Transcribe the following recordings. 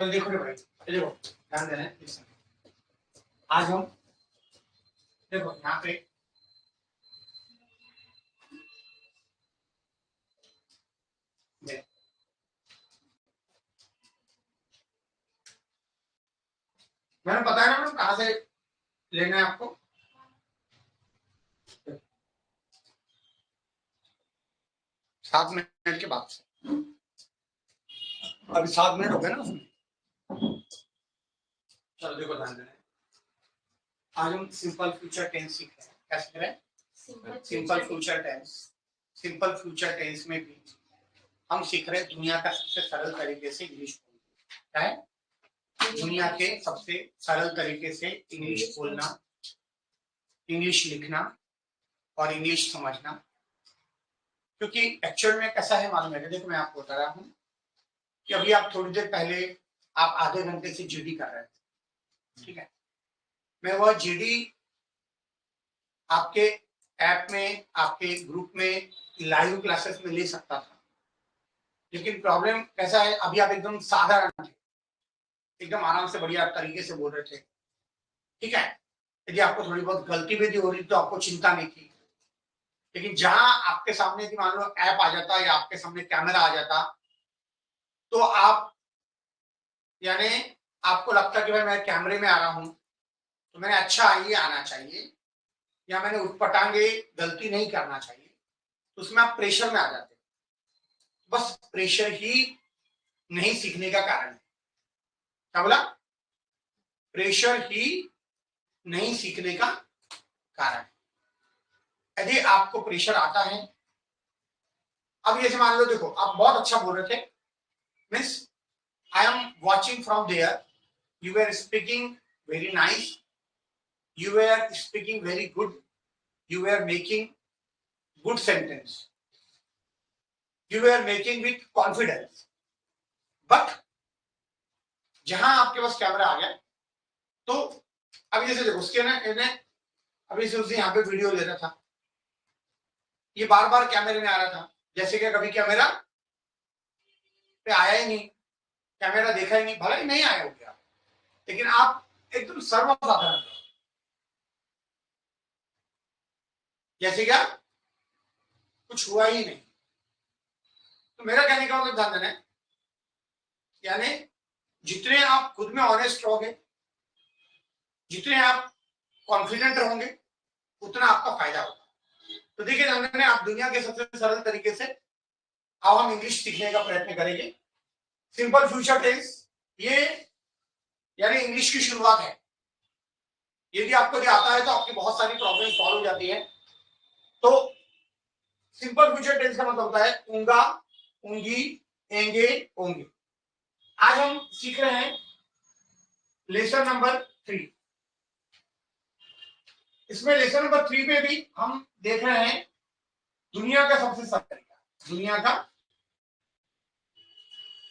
तो देखो रे भाई, देखो ध्यान देना है। आज हम देखो यहाँ पे मैंने बताया ना मैडम कहाँ से लेना है आपको। 7 मिनट के बाद से, अभी 7 मिनट हो गए ना उसमें। चलो देखो ध्यान देना है। आज हम सिंपल फ्यूचर टेंस सीख रहे हैं। क्या सीख रहे हैं? Simple future tense. Simple future tense में भी हम सीख रहे हैं दुनिया का सबसे सरल तरीके से इंग्लिश बोलना। क्या है? दुनिया के सबसे सरल तरीके से इंग्लिश बोलना, इंग्लिश लिखना और इंग्लिश समझना। क्योंकि एक्चुअल में कैसा है मालूम है? देखो मैं आपको बता रहा हूँ कि अभी आप थोड़ी देर पहले आप आधे घंटे से जीडी कर रहे थे, ठीक है। मैं वह जीडी आपके ऐप में, आपके ग्रुप में, लाइव क्लासेस में ले सकता था, लेकिन प्रॉब्लम कैसा है, अभी आप एकदम साधारण थे, एकदम आराम से बढ़िया तरीके से बोल रहे थे, ठीक है। यदि आपको थोड़ी बहुत गलती भी हो रही तो आपको चिंता नहीं थी। लेकिन जहां आपके सामने यदि मान लो ऐप आ जाता या आपके सामने कैमरा आ जाता तो आप यानी आपको लगता कि भाई मैं कैमरे में आ रहा हूं तो मैंने अच्छा ये आना चाहिए या मैंने उठपटांगे गलती नहीं करना चाहिए, तो उसमें आप प्रेशर में आ जाते। बस प्रेशर ही नहीं सीखने का कारण है। क्या बोला? प्रेशर ही नहीं सीखने का कारण। यदि आपको प्रेशर आता है, अब जैसे मान लो देखो आप बहुत अच्छा बोल रहे थे, means I am watching from there, you were speaking very nice, you were speaking very good, you were making good sentence, you were making with confidence, but जहां आपके पास कैमरा आ गया तो अभी जैसे देखो उसके ना इन्हें अभी से उसने यहाँ पे वीडियो ले रहा था, ये बार बार कैमरे में आ रहा था, जैसे कि कभी कैमरा पे आया ही नहीं, कैमरा देखा ही नहीं, भले ही नहीं आया हो गया, लेकिन आप एकदम सर्वसाधारण जैसे क्या कुछ हुआ ही नहीं। तो मेरा कहने का मतलब ध्यान देना है, यानी जितने आप खुद में ऑनेस्ट रहोगे, जितने आप कॉन्फिडेंट रहोगे, उतना आपका फायदा होगा। तो देखिए हमने आप दुनिया के सबसे सरल तरीके से अब हम इंग्लिश सीखने का प्रयत्न करेंगे। सिंपल फ्यूचर टेंस ये यानी इंग्लिश की शुरुआत है। यदि आपको ये आता है तो आपकी बहुत सारी प्रॉब्लम सॉल्व हो जाती है। तो सिंपल फ्यूचर टेंस का मतलब होता है ऊंगा, ऊंगी, एंगे, ओंगे। आज हम सीख रहे हैं लेसन नंबर 3। इसमें लेसन नंबर 3 में भी हम देख रहे हैं दुनिया का सबसे सरल तरीका, दुनिया का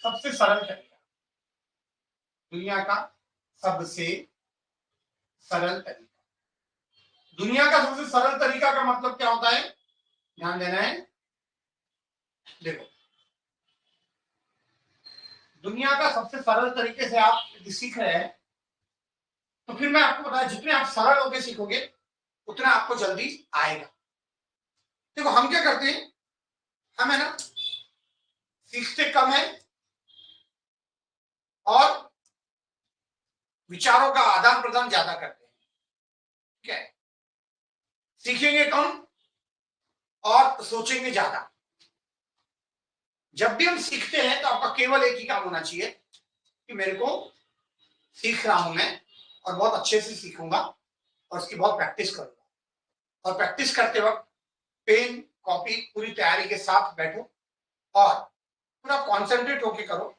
सबसे सरल तरीका, दुनिया का सबसे सरल तरीका। दुनिया का सबसे सरल तरीका का मतलब क्या होता है, ध्यान देना है। देखो दुनिया का सबसे सरल तरीके से आप यदि सीख रहे हैं तो फिर मैं आपको बताया जितने आप सरल होकर सीखोगे उतना आपको जल्दी आएगा। देखो हम क्या करते हैं, हम है ना सीखते कम है और विचारों का आदान प्रदान ज्यादा करते हैं, ठीक है। सीखेंगे कम और सोचेंगे ज्यादा। जब भी हम सीखते हैं तो आपका केवल एक ही काम होना चाहिए कि मेरे को सीख रहा हूं मैं और बहुत अच्छे से सीखूंगा और उसकी बहुत प्रैक्टिस करूंगा। और प्रैक्टिस करते वक्त पेन कॉपी पूरी तैयारी के साथ बैठो और पूरा कॉन्सेंट्रेट होके करो।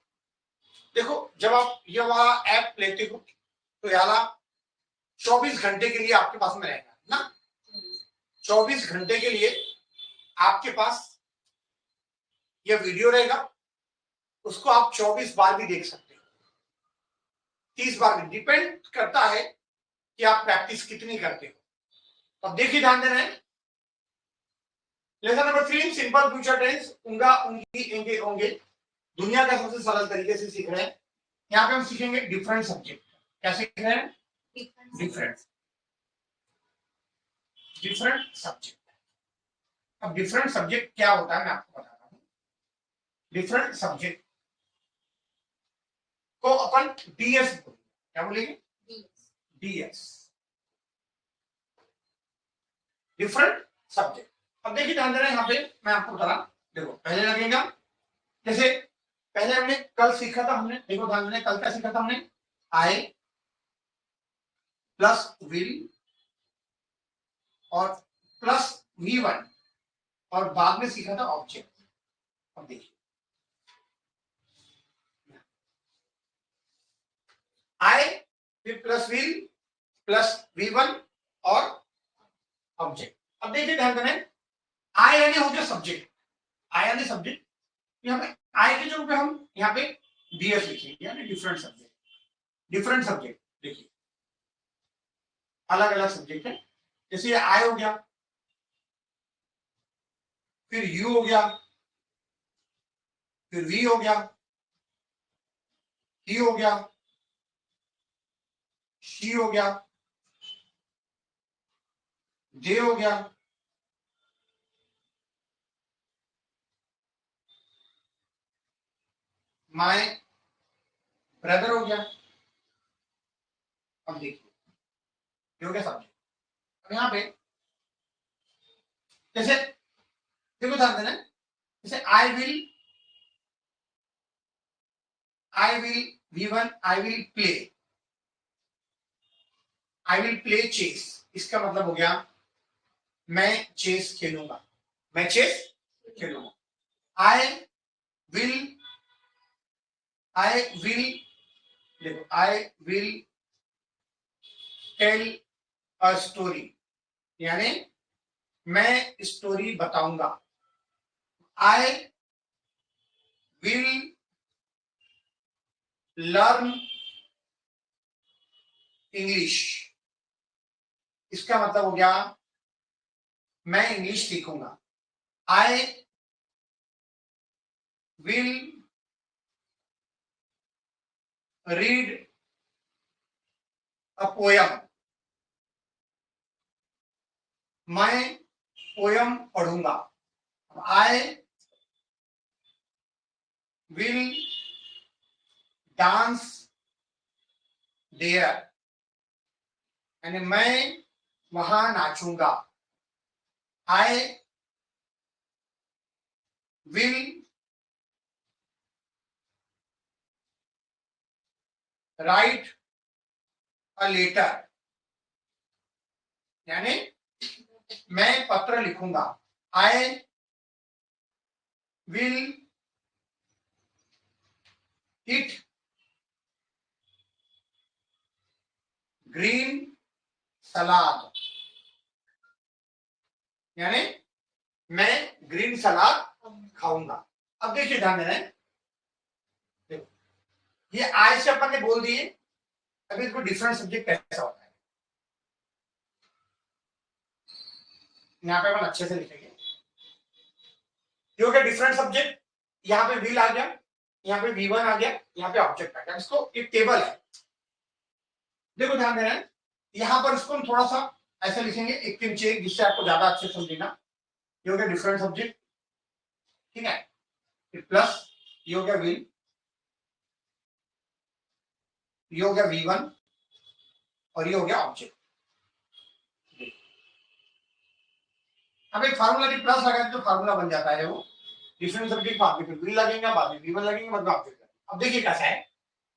देखो जब आप ये वाला ऐप लेते हो तो याला 24 घंटे के लिए आपके पास में रहेगा ना, 24 घंटे के लिए आपके पास ये वीडियो रहेगा, उसको आप 24 बार भी देख सकते हो, 30 बार भी, डिपेंड करता है कि आप प्रैक्टिस कितनी करते हो। अब देखिए ध्यान देना है। Lesson number 3 simple future tense ऊंगा, ऊंगी, एंगे, ओंगे। दुनिया का सबसे सरल तरीके से सीख रहे हैं। यहाँ पे हम सीखेंगे डिफरेंट सब्जेक्ट। क्या सीख रहे हैं? Different subject. अब डिफरेंट सब्जेक्ट क्या होता है मैं आपको बताता हूँ। डिफरेंट सब्जेक्ट को अपन डीएस बोलेंगे। क्या बोलेंगे? DS, different subject. अब देखिए ध्यान देना, यहाँ पे मैं आपको बता रहा, देखो पहले लगेगा, जैसे पहले हमने कल सीखा था, हमने देखो ध्यान देना, कल क्या सीखा था हमने? आई प्लस विल और प्लस V1 और बाद में सीखा था ऑब्जेक्ट। अब देखिए आई फिर प्लस विल प्लस V1 और ऑब्जेक्ट। अब देखिए ध्यान देना, आई यानी हो गया सब्जेक्ट, आई यानी सब्जेक्ट, यहाँ पे आई के जगह पे हम यहाँ पे डीएस लिखेंगे यानी डिफरेंट सब्जेक्ट। डिफरेंट सब्जेक्ट देखिए अलग अलग सब्जेक्ट है, जैसे ये आई हो गया, फिर यू हो गया, फिर वी हो गया, ही हो गया, शी हो गया, जे हो गया, माय ब्रदर हो गया। अब देखिए ये हो गया सब्जेक्ट। अब यहाँ पे जैसे देखो ध्यान देना, जैसे I will V1 I will play chess. इसका मतलब हो गया मैं चेस खेलूंगा, मैं चेस खेलूंगा। आई विल देखो I will tell a story, यानी मैं स्टोरी बताऊंगा। आई विल लर्न इंग्लिश, इसका मतलब हो गया मैं इंग्लिश सीखूंगा। I will read a poem, मैं पोयम पढ़ूंगा। आई विल डांस देयर, यानी मैं वहां नाचूंगा। I will write a letter, यानी मैं पत्र लिखूंगा। I will eat green salad, यानी मैं ग्रीन सलाद खाऊंगा। अब देखिए ध्यान देना है, देखो ये आई से अपन ने बोल दिए। अभी इसको डिफरेंट सब्जेक्ट कैसा होता है यहाँ पे अपन अच्छे से लिखेंगे। ये हो गया डिफरेंट सब्जेक्ट, यहाँ पे विल आ गया, यहाँ पे V1 आ गया, यहाँ पे ऑब्जेक्ट आ गया। इसको एक टेबल है, देखो ध्यान देना है, यहाँ पर इसको हम थोड़ा सा ऐसे लिखेंगे एक के नीचे एक, जिससे आपको ज्यादा अच्छे समझेगा। ये हो गया डिफरेंट सब्जेक्ट, ठीक है, प्लस ये हो गया विल, ये हो गया V1 और ये हो गया ऑब्जेक्ट। अब एक फार्मूला की प्लस लगा तो फार्मूला बन जाता है वो डिफरेंट सब्जेक्ट, बाद में फिर विल लगेगा, बाद में V1 लगेंगे, बाद में ऑब्जेक्ट लगेगा। अब देखिए कैसा है,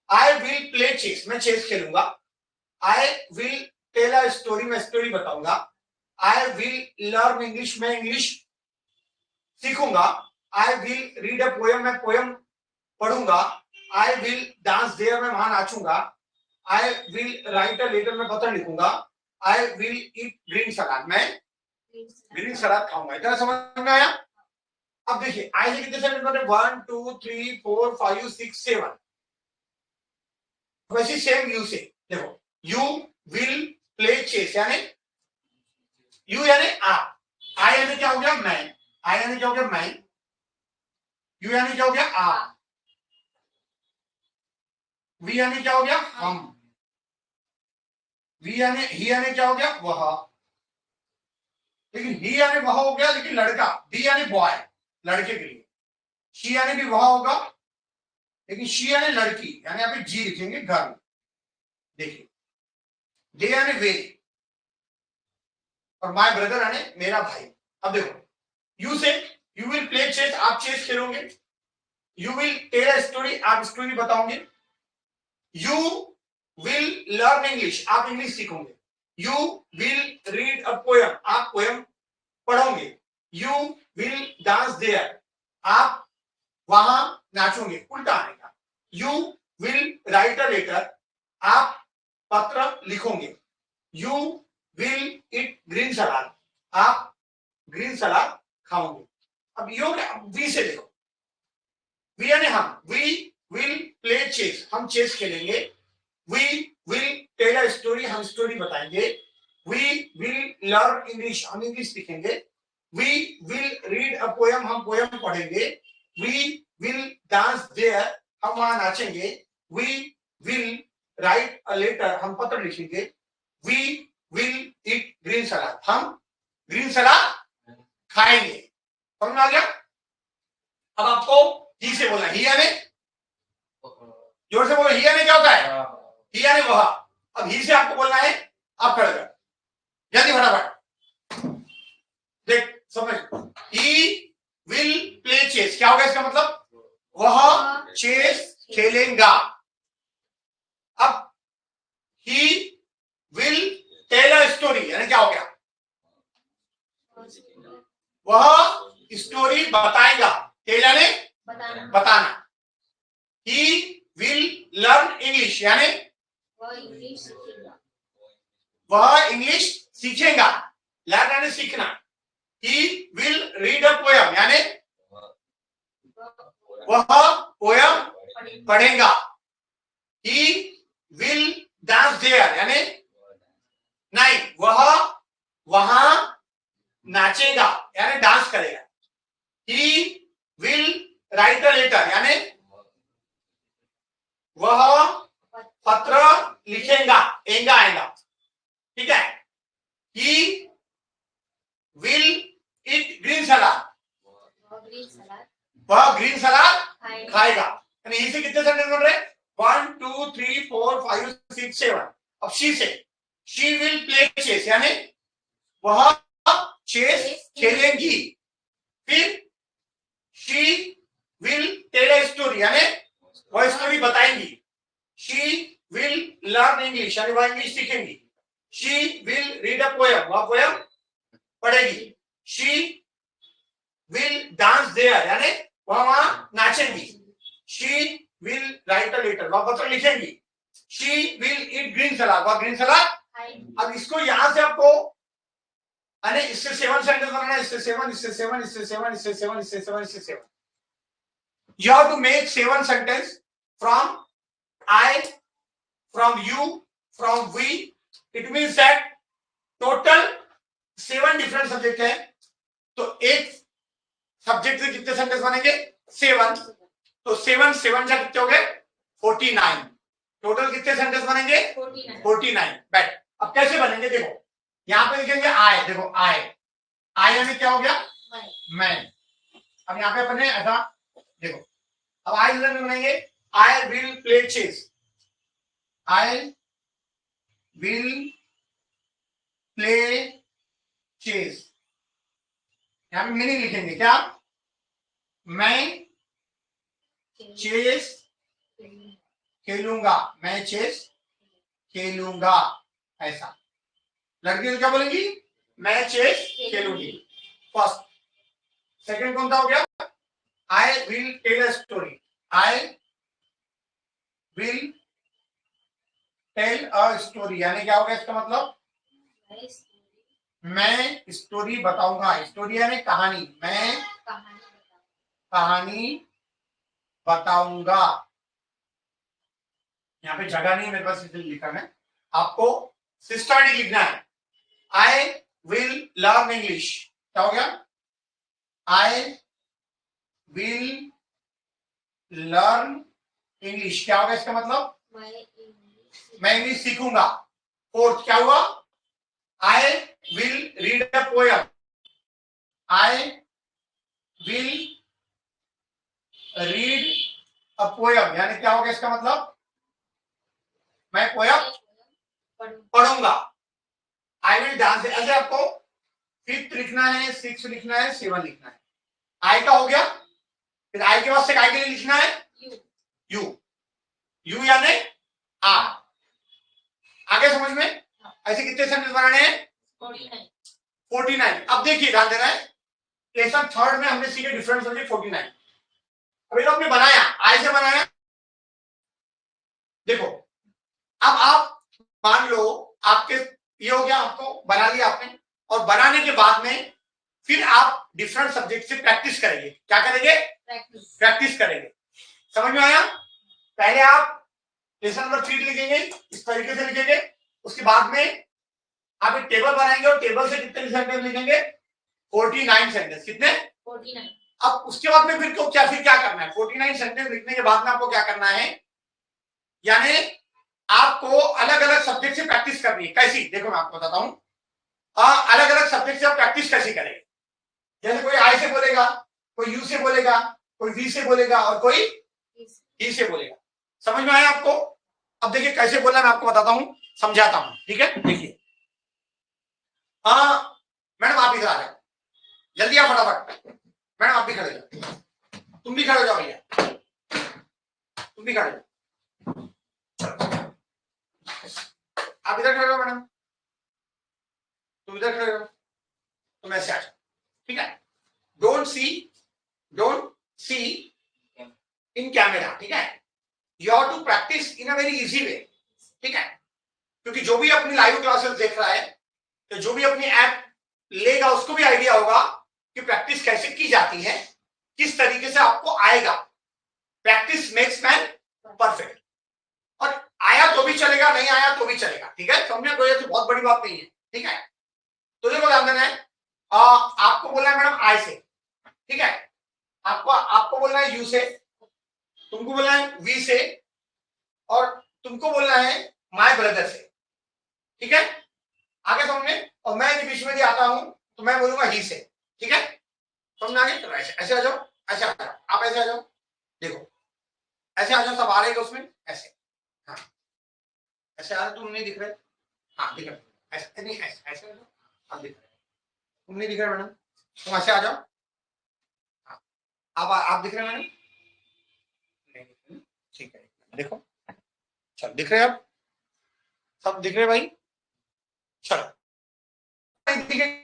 आई विल प्ले चेस, मैं चेस खेलूंगा। I will tell a story, मैं स्टोरी बताऊंगा। आई विल लर्न इंग्लिश, मैं इंग्लिश सीखूंगा। I will read a poem, मैं पोयम पढ़ूंगा। आई विल डांस देयर, मैं वहां नाचूंगा। I will write a letter, मैं पत्र लिखूंगा। आई विल ईट ग्रीन सलाद, मैं ग्रीन सलाद खाऊंगा। इतना समझ में आया? अब देखिए आई से कितने सेकंड बने, 1 2 3 4 5 6 7। वैसे सेम यू से देखो, यू विल प्ले चेस, यानी यू यानी आप, आई यानी क्या हो गया मैं, आई यानी क्या हो गया मैं, यू यानी क्या हो गया आप। वी यानी क्या हो गया हम, वी यानी ही यानी क्या हो गया वह, लेकिन ही यानी वह हो गया लेकिन लड़का, डी यानी बॉय लड़के के लिए, शी यानी भी वह होगा लेकिन शी यानी लड़की, यानी यहाँ पे जी लिखेंगे गर्ल। देखिए दे यानी वे, और माय ब्रदर यानी मेरा भाई। अब देखो यू से यू विल प्ले चेस, आप चेस खेलोगे, you will tell a story, आप स्टोरी बताओगे, यू विल लर्न इंग्लिश, आप इंग्लिश सीखोगे, you will read a poem, आप पोयम पढ़ोगे, यू विल डांस देयर, आप वहां नाचोगे, उल्टा आएगा, you will write a letter, आप पत्र लिखोगे, you will eat green salad, आप ग्रीन सलाद खाओगे। अब यो क्या, वी से देखो, वी यानी हम, वी विल प्ले चेस, हम चेस खेलेंगे, we will tell a story, हम स्टोरी बताएंगे, वी विल लर्न इंग्लिश, हम इंग्लिश सीखेंगे, we will read a poem, हम पोयम पढ़ेंगे, वी विल डांस देयर, हम वहां नाचेंगे, we will write a letter, हम पत्र लिखेंगे, we will eat green salad, हम ग्रीन सलाद खाएंगे। समझ में आ गया? अब आपको ही से बोलना, ही यानी जोर से बोलो, ही यानी क्या होता है, ही यानी वह। अब ही से आपको बोलना है, आप खड़े कर जल्दी फटाफट, देख समझ, ही विल प्ले चेस, क्या होगा इसका मतलब, वह चेस खेलेगा। अब he will tell a story, यानी क्या हो गया, वह स्टोरी बताएगा, टेल यानी बताना, ही विल लर्न इंग्लिश, यानी वह इंग्लिश सीखेगा, लर्न यानी सीखना, he will read a poem, यानी वह पोयम पढ़ेगा, ही विल डांस देयर, यानी नहीं वह वहां नाचेगा, यानी डांस करेगा, he will write a letter, यानी वह पत्र लिखेगा, एंगा आएगा, ठीक है, he will eat green salad, वह ग्रीन सलाद खाएगा, यानी ही से कितने सेंटेंस बन रहे, 1 2 3 4 5 6 7। अब शी से, शी विल प्ले चेस, यानी वह चेस खेलेंगी, फिर she will tell a story, यानी वह स्टोरी बताएंगी, शी विल लर्न इंग्लिश, यानी वह इंग्लिश सीखेंगी, she will read a poem, वह पोयम पढ़ेगी, शी विल डांस देयर, यानी वह वहां नाचेंगी, she will write a letter, वह पत्र लिखेंगी, she will eat green salad, वह ग्रीन सलाद। अब इसको यहां से आपको अरे इससे 7 सेंटेंस बनाना है, इससे 7 इससे 7 इससे 7 इससे 7 इससे 7 इससे 7, you have to make 7 sentence from I, from you, from we, it means that total 7 different subject है, तो एक सब्जेक्ट से कितने सेंटेंस बनेंगे 7, तो 7 7 जा कितने हो गए 49, टोटल कितने सेंटेंस बनेंगे 49। बैठ, अब कैसे बनेंगे देखो, यहां पे लिखेंगे आई, देखो आई, आई यानी क्या हो गया मैं, अब यहाँ पे अपने ऐसा देखो, अब आई में बनाएंगे, I will play chess, I will play chess, यहां पे मीनिंग लिखेंगे क्या, मैं चेस खेलूंगा, मैं चेस खेलूंगा, ऐसा। लड़की तो क्या बोलेंगी, मैं चेस खेलूंगी, फर्स्ट। सेकंड कौन सा हो गया, I will tell a story, I will tell a story, यानी क्या होगा इसका मतलब, मैं स्टोरी बताऊंगा, स्टोरी यानी कहानी, मैं कहानी बताऊंगा, यहाँ पे जगह नहीं मेरे पास इसलिए लिखा है, आपको सिस्टमैटिक लिखना है, आई विल लर्न इंग्लिश, क्या हो गया, आई विल लर्न इंग्लिश, क्या होगा इसका मतलब, मैं इंग्लिश सीखूंगा। फोर्थ क्या हुआ? आई will read a poem. I will read a poem, यानी क्या होगा इसका मतलब? मैं पोयम पढ़ूंगा। I will dance. ऐसे आपको फिफ्थ लिखना है, सिक्स लिखना है, सेवन लिखना है। आई का हो गया, फिर आई के बाद से आई के लिए लिखना है यू। यू यानी आर। आगे समझ में? ऐसे कितने सेंटेंस बनाने हैं? 49। अब देखिए ध्यान देना है, लेसन थर्ड में हमने सीखे डिफरेंट सब्जेक्ट 49। अभी तो हमने बनाया, आई से बनाया। देखो अब आप मान लो आपके ये हो गया, आपको बना लिया आपने, और बनाने के बाद में फिर आप डिफरेंट सब्जेक्ट से प्रैक्टिस करेंगे। क्या करेंगे? प्रैक्टिस करेंगे। समझ में आया? पहले आप लेसन नंबर 3 लिखेंगे, इस तरीके से लिखेंगे। उसके बाद में आप एक टेबल बनाएंगे और टेबल से कितने सेंटेंस लिखेंगे? 49 सेंटेंस। कितने? 49। अब उसके बाद में फिर क्या करना है? 49 सेंटेंस लिखने के बाद में आपको क्या करना है? यानी आपको अलग अलग सब्जेक्ट से प्रैक्टिस करनी है। कैसी? देखो मैं आपको बताता हूं। अलग अलग सब्जेक्ट से आप प्रैक्टिस कैसे करेंगे? जैसे कोई आई से बोलेगा, कोई यू से बोलेगा, कोई वी से बोलेगा और कोई ई से बोलेगा। समझ में आया आपको? अब देखिए कैसे बोलना मैं आपको बताता हूं, समझाता हूं। ठीक है, देखिए। मैडम आप इधर आ जाओ, जल्दी आप फटाफट। मैडम आप भी खड़े जाओ, तुम भी खड़े हो जाओ भैया, तुम भी खड़े जाओ। आप इधर खड़े हो मैडम, तुम इधर खड़े हो, तुम ऐसे आ जाओ। ठीक है? Don't see in camera. ठीक है? You have to practise in a very easy way. ठीक है? क्योंकि जो भी अपनी लाइव क्लासेस देख रहा है, तो जो भी अपनी ऐप लेगा उसको भी आइडिया होगा कि प्रैक्टिस कैसे की जाती है, किस तरीके से आपको आएगा। Practice makes man perfect. और आया तो भी चलेगा, नहीं आया तो भी चलेगा। ठीक है? समझे? कोई ऐसी बहुत बड़ी बात नहीं है। ठीक है? तो देखो ध्यान देना है, आपको बोलना है मैडम आई से। ठीक है? आपको बोलना है यू से, तुमको बोलना है वी से, और तुमको बोलना है माय ब्रदर से। ठीक है? आगे समझे? और मैं यदि बीच में भी आता हूं तो मैं बोलूंगा ही से। ठीक है? समझ आ गया? तो ऐसे आ जाओ, ऐसे आ जाओ, आप ऐसे आ जाओ। देखो ऐसे आ जाओ, सब आ रहेगा उसमें ऐसे। हाँ ऐसे आ रहे, तुम नहीं दिख रहे? हाँ दिख रहे, ऐसे नहीं, ऐसे ऐसे आ जाओ, आप दिख रहे, तुम नहीं दिख रहे मैडम, तुम ऐसे आ जाओ। हाँ आप दिख रहे मैडम? नहीं दिख रहे? ठीक है, देखो चल दिख रहे, आप सब दिख रहे भाई? चलो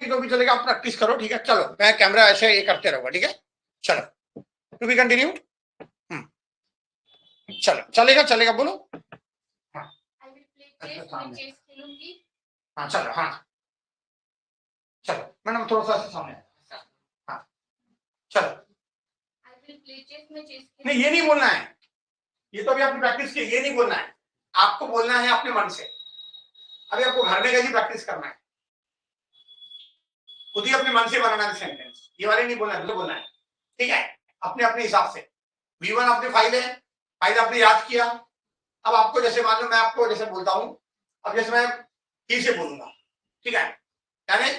तो भी चलेगा, आप प्रैक्टिस करो। ठीक है? चलो मैं कैमरा ऐसे ये करते रहूंगा। ठीक है? चलो टू बी कंटिन्यू। चलो चलेगा, चलेगा, बोलो। हाँ हाँ चलो, हाँ चलो मैडम थोड़ा सा सामने। हाँ चलो। नहीं ये नहीं बोलना है, ये तो अभी आपने प्रैक्टिस की, ये नहीं बोलना है। आपको बोलना है अपने मन से। अभी आपको घर में कैसी प्रैक्टिस करना है, खुद ही अपने मन से बनाना है सेंटेंस। ये वाले नहीं बोलना है, तो बोलना है। ठीक है? अपने अपने हिसाब से। V1 अपनी फाइल है, फाइल आपने याद किया। अब आपको जैसे मान लो मैं आपको जैसे बोलता हूं, अब जैसे मैं ही से बोलूंगा। ठीक है? यानी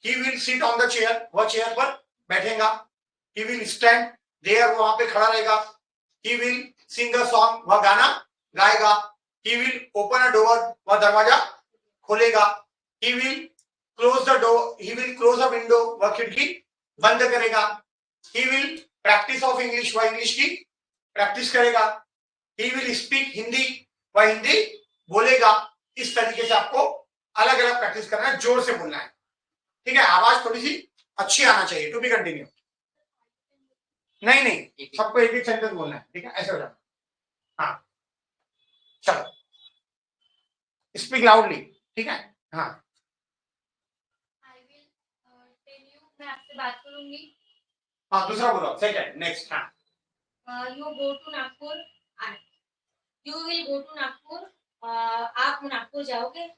he will sit on the chair, वह चेयर पर बैठेगा। ही विल स्टैंड देयर, वहां पे खड़ा रहेगा। He will sing a song, वह गाना गाएगा। He will open a door, वह दरवाजा खोलेगा। He will close the door, he will close a window, वह खिड़की बंद करेगा। He will practice of English, वह इंग्लिश की प्रैक्टिस करेगा। ही विल स्पीक हिंदी, वह हिंदी बोलेगा। इस तरीके से आपको अलग अलग प्रैक्टिस करना है, जोर से बोलना है। ठीक है? आवाज थोड़ी सी अच्छी आना चाहिए। To be continue. नहीं नहीं, सबको एक एक सेंटेंस बोलना है। ठीक है? ऐसे हो जाना। हाँ चलो स्पीक लाउडली। ठीक है? हाँ मैं आपसे बात करूंगी। हाँ दूसरा बोलो, सेकंड नेक्स्ट। हाँ you go to Nagpur, you will go to Nagpur, आप नागपुर जाओगे।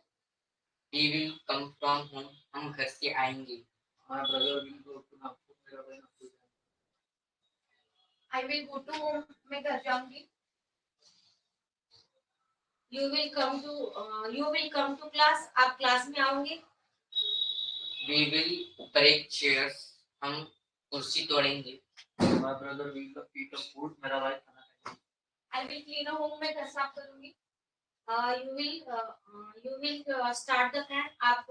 He will come from home, हम घर से आएंगे। My brother will go to Nagpur, मेरा भाई नागपुर जाएगा। I will go to home, मैं घर जाऊंगी। You will come to class. आप क्लास में आओगे. We will break chairs. हम कुर्सी तोड़ेंगे. My brother will eat a food. मेरा भाई खाना खाएगा. I will clean a home. मैं घर साफ करूंगी. You will start the fan. आप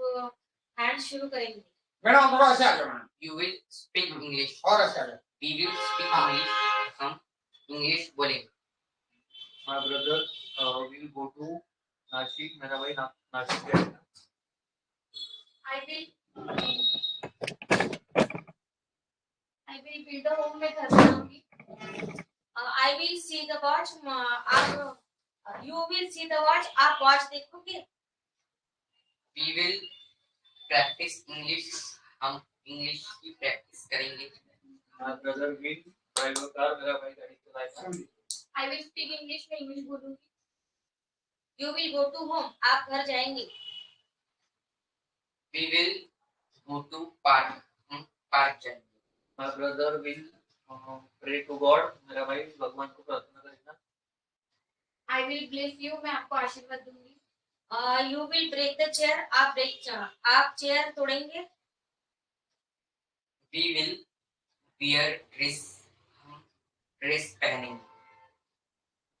फैन शुरू करेंगे. मैडम थोड़ा ऐसे आ जाओ madam. You will speak English. और ऐसे आ जाओ. We will speak English. हम इंग्लिश बोलेंगे. My brother will go to Nashik. मेरा भाई नासिक जाएगा. I will build a home. मैं घर बनाऊंगी. I will see the watch. आप you will see the watch. आप watch देखोगे. We will practice English. हम इंग्लिश की प्रैक्टिस करेंगे. My brother will drive a car. मेरा भाई गाड़ी चलाएगा. I will speak English. मैं इंग्लिश बोलूंगी. You will go to home. आप घर जाएंगे. We will go to park. हम पार्क जाएंगे. My brother will pray to God. मेरा भाई भगवान को प्रार्थना करेगा. I will bless you. मैं आपको आशीर्वाद दूंगी. You will break the chair. आप चेयर तोड़ेंगे. We will wear dress. हम ड्रेस पहनेंगे.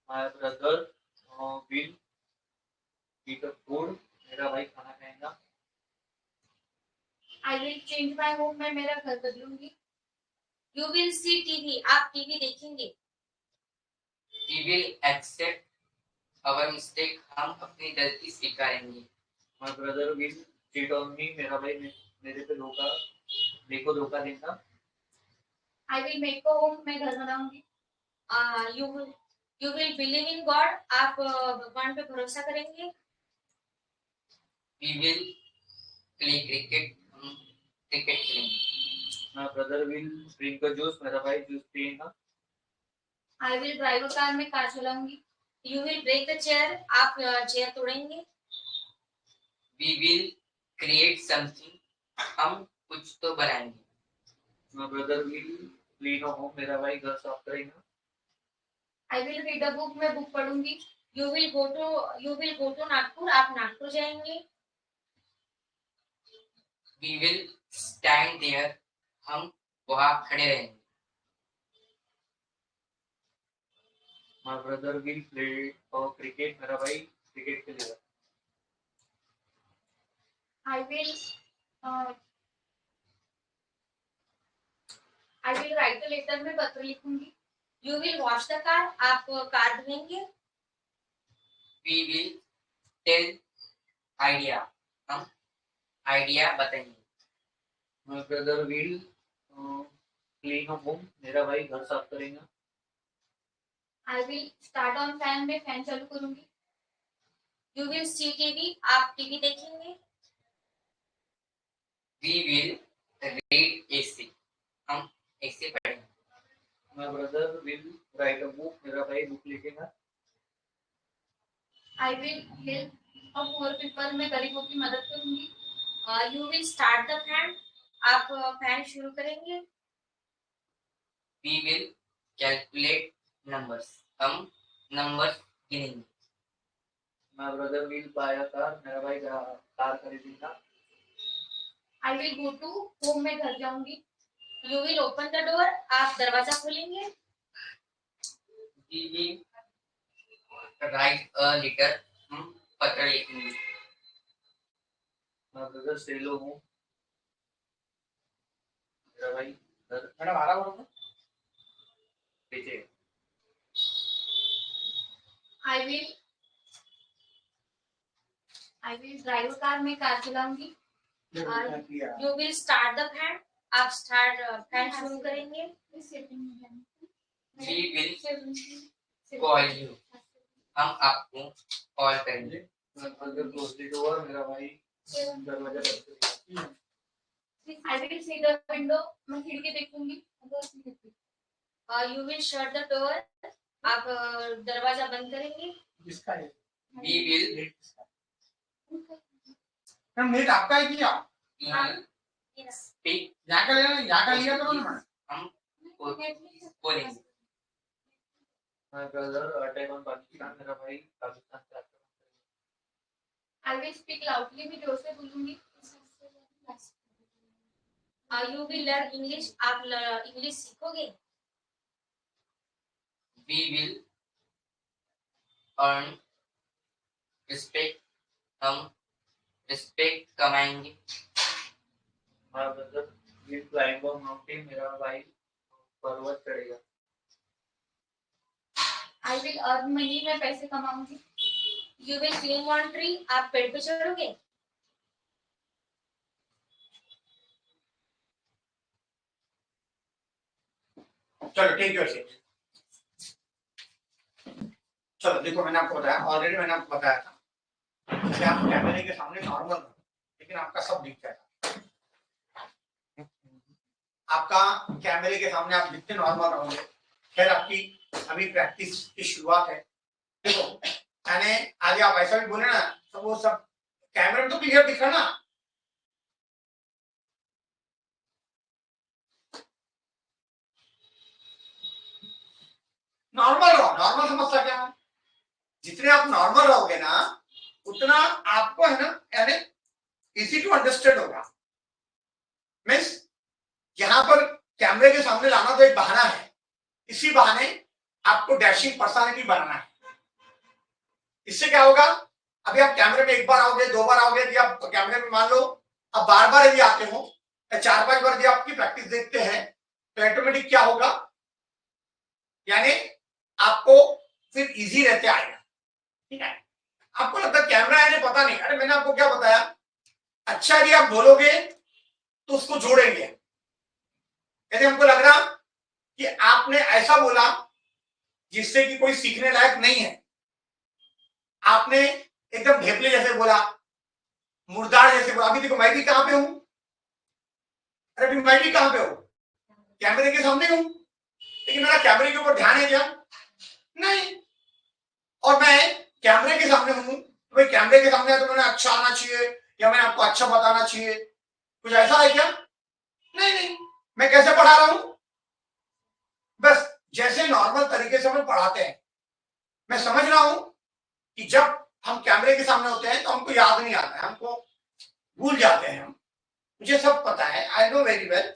My brother will eat a food. मेरा भाई खाना खाएगा. I will change my home. मैं मेरा घर बदलूंगी. You will see TV. आप टीवी देखेंगे. We will accept our mistake. हम अपनी गलती स्वीकारेंगे. My brother will cheat on me. मेरा भाई मेरे पे धोखा देगा. I will make a home. मैं घर बनाऊंगी. You will believe in God. आप भगवान पे भरोसा करेंगे. We will play cricket. हम क्रिकेट खेलेंगे. My brother will drink a juice. मेरा भाई जूस पिएगा. I will drive a car. मैं कार चलाऊंगी. You will break the chair. आप चेयर तोड़ेंगे. We will create something. हम कुछ तो बनाएंगे. My brother will clean a home. मेरा भाई घर साफ करेगा. I will read a book. मैं बुक पढ़ूंगी. You will go to Nagpur. आप नागपुर जाएंगे. We will stand there. हम वहाँ खड़े रहेंगे. My brother will play cricket. मेरा भाई क्रिकेट खेलेगा. I will write a letter. मैं पत्र लिखूंगी. You will wash the car. आप कार धोएंगे. We will tell idea. हम आइडिया बताएंगे. My brother will clean a home. मेरा भाई घर साफ करेगा. I will start on fan. मैं फैन चालू करूंगी. You will see TV. आप टीवी देखेंगे. We will read AC. हम ऐसे पढ़ेंगे. My brother will write a book. मेरा भाई बुक लिखेगा. I will help a poor people. मैं गरीबों की मदद करूंगी. You will start the fan. आप फैन शुरू करेंगे. We will calculate numbers. हम numbers गिनेंगे. My brother will buy a car. मेरा भाई कार खरीदेगा. I will go to home. मैं घर जाऊंगी. You will open the door. आप दरवाजा खोलेंगे. We will write a letter. हम पत्र लिखेंगे. My brother sell a home. मेरा भाई घर मैडम आ रहा हो. बेचेगा. I will drive a car. मैं कार चलाऊंगी. किया. You will start the fan. आप स्टार्ट फैन शुरू करेंगे. We will call you. हम आपको कॉल करेंगे. My brother close the door. मेरा भाई दरवाजा बंद करेगा. I will see the window. मैं खिड़की देखूंगी. You will shut the door. आप दरवाजा बंद करेंगे. किसका है? We will मैडम नेट आपका है क्या? speak. यहाँ का लिया करो ना मैडम. हम बोलेंगे. My brother attack on Pakistan. मेरा भाई पाकिस्तान से आक्रमण I will speak loudly. मैं जोर से बोलूंगी. You will learn English. आप इंग्लिश सीखोगे. We will earn respect. हम respect कमाएंगे. My brother will climb a mountain. मेरा भाई पर्वत चढ़ेगा. I will earn money. मैं पैसे कमाऊंगी. You will climb one tree. आप पेड़ पे चढ़ोगे. चलो टेक योर सीट. चलो देखो, मैंने आपको बताया, ऑलरेडी मैंने आपको बताया था कि आप कैमरे के सामने नॉर्मल रहो, लेकिन आपका सब दिख जाएगा. आपका कैमरे के सामने आप जितने नॉर्मल रहोगे, खैर आपकी अभी प्रैक्टिस की शुरुआत है. देखो मैंने आगे आप ऐसा भी बोले ना, तो वो सब कैमरे में तो क्लियर दिख रहा ना. नॉर्मल रहो. नॉर्मल समझता क्या है? जितने आप नॉर्मल रहोगे ना, उतना आपको है ना, यानी इजी टू अंडरस्टैंड होगा. मीन्स यहां पर कैमरे के सामने लाना तो एक बहाना है. इसी बहाने आपको डैशिंग पर्सनालिटी बनाना है. इससे क्या होगा, अभी आप कैमरे में एक बार आओगे, दो बार आओगे, यदि आप कैमरे में मान लो अब बार बार यदि आते हो, या 4-5 बार यदि आपकी प्रैक्टिस देखते हैं, तो ऑटोमेटिक क्या होगा, यानी आपको फिर इजी रहते आएगा. ठीक है. आपको लगता है कैमरा है, पता नहीं. अरे मैंने आपको क्या बताया, अच्छा यदि आप बोलोगे तो उसको जोड़ेंगे. यदि हमको लग रहा कि आपने ऐसा बोला जिससे कि कोई सीखने लायक नहीं है, आपने एकदम ढेपले जैसे बोला, मुर्दार जैसे बोला. अभी देखो मैं भी कहां पे हूं, अरे अभी मैं भी कहां पे हूं, कैमरे के सामने हूं, लेकिन मेरा कैमरे के ऊपर ध्यान है क्या? नहीं. और मैं कैमरे के सामने हूं, तो भाई कैमरे के सामने तो मैंने अच्छा आना चाहिए, या मैंने आपको अच्छा बताना चाहिए, कुछ ऐसा है क्या? नहीं नहीं. मैं कैसे पढ़ा रहा हूं, बस जैसे नॉर्मल तरीके से हम पढ़ाते हैं. मैं समझ रहा हूं कि जब हम कैमरे के सामने होते हैं तो हमको याद नहीं आता है, हमको भूल जाते हैं हम. मुझे सब पता है, आई नो वेरी वेल.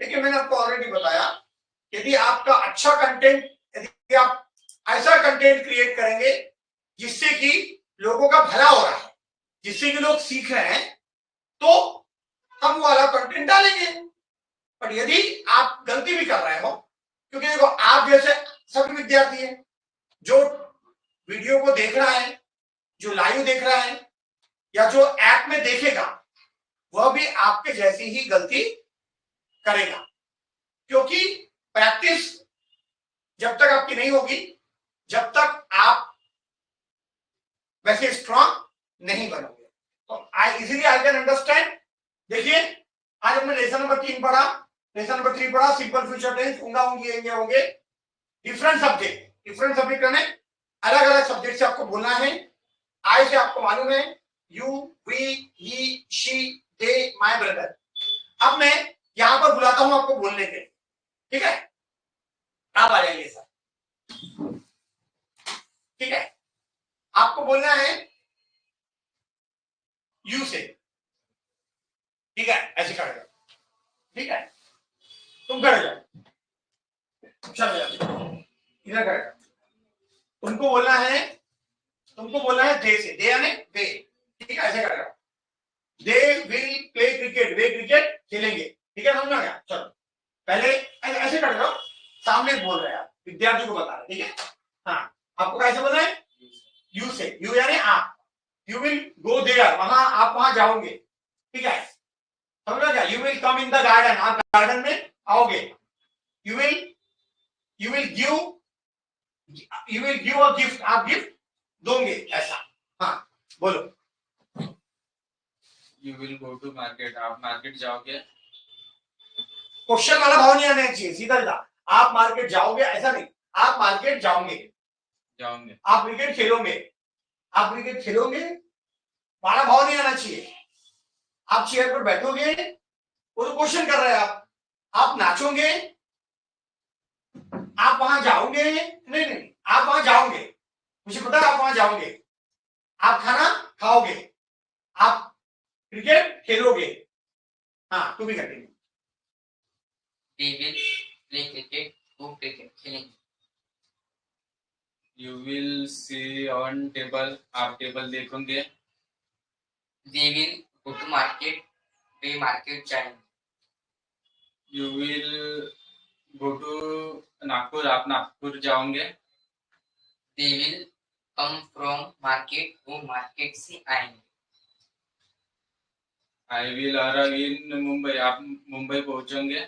लेकिन मैंने आपको ऑलरेडी बताया, यदि आपका अच्छा कंटेंट, यदि आप ऐसा कंटेंट क्रिएट करेंगे जिससे कि लोगों का भला हो रहा है, जिससे कि लोग सीख रहे हैं, तो हम वाला कंटेंट डालेंगे. पर यदि आप गलती भी कर रहे हो, क्योंकि देखो आप जैसे सभी विद्यार्थी हैं, जो वीडियो को देख रहा है, जो लाइव देख रहा है, या जो ऐप में देखेगा, वह भी आपके जैसी ही गलती करेगा. क्योंकि प्रैक्टिस जब तक आपकी नहीं होगी, जब तक आप वैसे स्ट्रांग नहीं बनोगे. तो इजीली आई कैन अंडरस्टैंड. देखिए आज हमने लेसन नंबर 3 पढ़ा, लेसन नंबर 3 पढ़ा, सिंपल फ्यूचर टेंस, होंगे होंगे. डिफरेंट सब्जेक्ट में अलग अलग सब्जेक्ट से आपको बोलना है. आई से आपको मालूम है, you, we, he, she, they, my brother. अब मैं यहां पर बुलाता हूं आपको बोलने के लिए. ठीक है, आप आ जाइए सर. ठीक है, आपको बोलना है यू से. ठीक है, ऐसे खड़े जाओ. ठीक है, तुम खड़े जाओ, चलो इधर खड़े जाओ. तुमको बोलना है दे से, दे यानी वे. ठीक है, ऐसे खड़े जाओ. They will play cricket, way cricket खेलेंगे. ठीक है, समझ में आ गया? चलो पहले ऐसे खड़े जाओ, सामने बोल रहे हैं आप, विद्यार्थी को बता रहे. ठीक है, हाँ. आपको कैसे बोलना है? यू से. यू यानी आप. यू विल गो देयर, वहां आप वहां जाओगे. ठीक है, समझ में क्या? You will come in the garden, आप गार्डन में आओगे. You will give a gift, आप गिफ्ट दोगे. ऐसा. हाँ बोलो. You will go to market, आप मार्केट जाओगे. क्वेश्चन वाला भाव नहीं आना चाहिए, सीधा सीधा. आप मार्केट जाओगे ऐसा नहीं, आप मार्केट जाओगे. आप क्रिकेट खेलोगे, वाला भाव नहीं आना चाहिए. आप चेयर पर बैठोगे, वो तो क्वेश्चन कर रहे हैं आप नाचोगे, आप वहां जाओगे. नहीं, आप वहां जाओगे, मुझे पता है आप वहां जाओगे. आप खाना खाओगे, आप क्रिकेट खेलोगे। हाँ, तू भी continue. We will play cricket, वो क्रिकेट खेलेंगे। You will see on table, आप टेबल देखोगे। We will go to market, वे मार्केट जाएंगे। You will go to Nagpur, आप नागपुर जाओगे। They will come from market, वो मार्केट से आएंगे। I will arrive in Mumbai, आप मुंबई पहुंचोगे।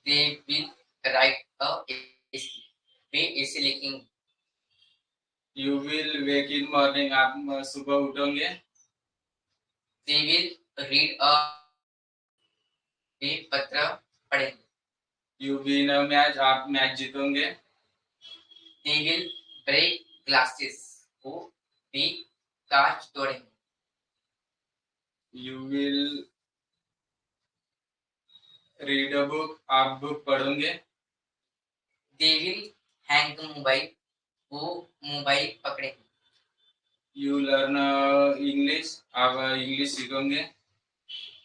They will write a essay, वे एसी लिखेंगे। You will wake in morning, आप सुबह उठोगे। दे विल रीड अ, वे पत्र पढ़ेंगे। You win a match, आप मैच जीतोगे। दे विल ब्रेक ग्लासेस, वो वे कांच तोड़ेंगे। You will read a book, आप बुक पढ़ोगे। दे विल हैंग मोबाइल, वो मोबाइल पकड़ेंगे। You learn English, आप इंग्लिश सीखोगे।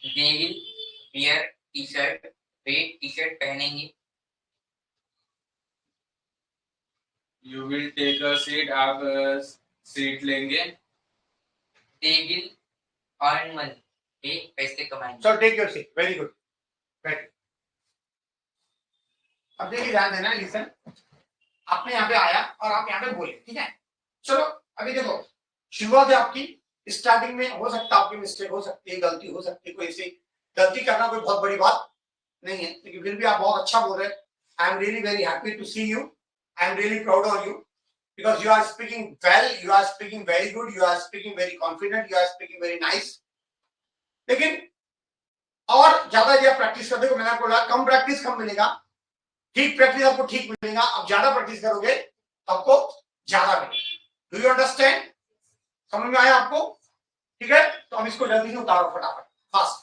They will wear T shirt, वे टी शर्ट पहनेंगे। You will take a seat, आप सीट लेंगे। दे विल अर्न मनी, वे पैसे कमाएंगे। So take your seat, very good. अब देखिए, ध्यान देना, लिसन। आपने यहाँ पे आया और आप यहाँ पे बोले, ठीक है। चलो अभी देखो, शुरुआत है आपकी। स्टार्टिंग में हो सकता है आपकी मिस्टेक हो सकती है, गलती हो सकती है, कोई ऐसी गलती करना कोई बहुत बड़ी बात नहीं है, लेकिन फिर भी आप बहुत अच्छा बोल रहे हैं। I am really very happy to see you. I am really proud of you because you are speaking well, you are speaking very good, you are speaking very confident, you are speaking very nice. लेकिन और ज्यादा जब practice करते हो, मैंने आपको बोला कम practice कम मिलेगा, ठीक प्रैक्टिस आपको ठीक मिलेगा। अब ज्यादा प्रैक्टिस करोगे तो आपको ज्यादा मिलेगा। Do you understand? समझ में आया आपको? ठीक है, तो अब इसको जल्दी से उतारो फटाफट, फास्ट।